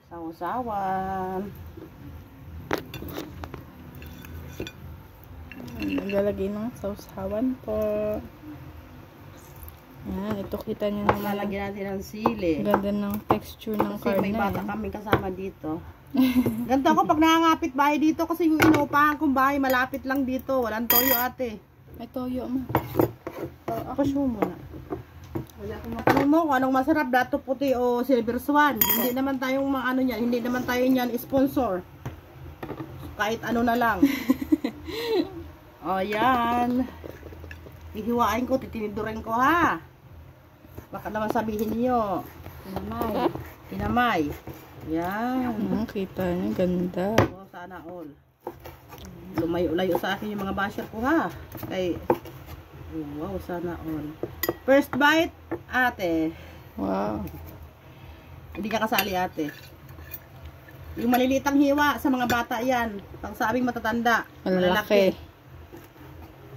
Sausawan. Naglalagay ng sausawan po. Yan, ito kita nyo naman. Lalagyan natin ng sili. Ganda ng texture ng kasi karne. may bata kami kasama dito. Ganito ako pag nangangapit bahay dito kasi yung inuupahan kong bahay malapit lang dito. Walang toyo ate. May toyo ma. Push mo muna. Ano mo kung anong masarap, dato puti o silver swan. Hindi naman tayong mga ano niyan, hindi naman tayo niyan sponsor. Kahit ano na lang. O yan. Hihiwain ko, titinidurin ko ha. Baka naman sabihin niyo. Kinamay. Kinamay. Yan. Kita niyo, ganda. O, sana all. Lumayo-layo sa akin yung mga basher ko ha. Kay, wow, sana all. First bite, ate. Wow. Hindi ka kasali ate. Yung malilitang hiwa sa mga bata yan. Pang sa aming matatanda. Malalaki.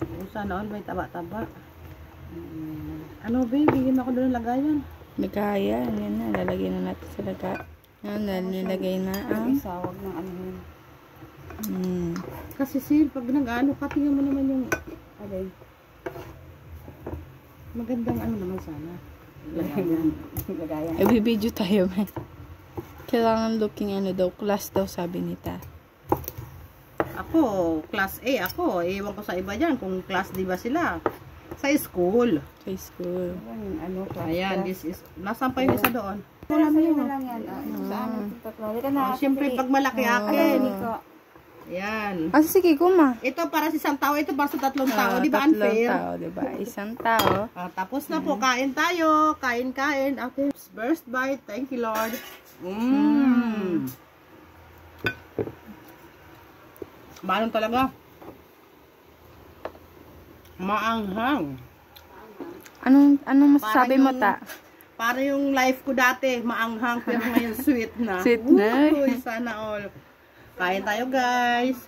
O, sana all may taba-taba. Ano babe, bigyan ako doon ng lagayan. Ligaya, yan na. Lalagay na natin sa laga. Yan, nilagay na ang Isawag ng ano yun. Kasi sil, pag nag-ano ka, tingnan mo naman yung alay. Magandang ano naman sana. Lagayan. Ay, bibidyo tayo, man. Kailangan looking ano daw, class daw, sabi nita. Ako, class A ako. Ewan ko sa iba dyan kung class D ba sila. Sa school. Sa school. Ano, ayan, this is, nasaan pa yung isa doon? Wala mo lang yan. Siyempre, pag malaki akin. Ayan. Ah, sige, kuma. Ito para sa isang tao, ito para sa tatlong tao. Di ba unfair? Tao, di ba? Isang tao. Tapos na po, kain tayo. Kain. Okay, first bite. Thank you, Lord. Maanong talaga? Maanghang. Anong masasabi mo, ta? Para yung life ko dati, maanghang, pero ngayon sweet na. Sweet na. Uy, sana all. Kain tayo, guys.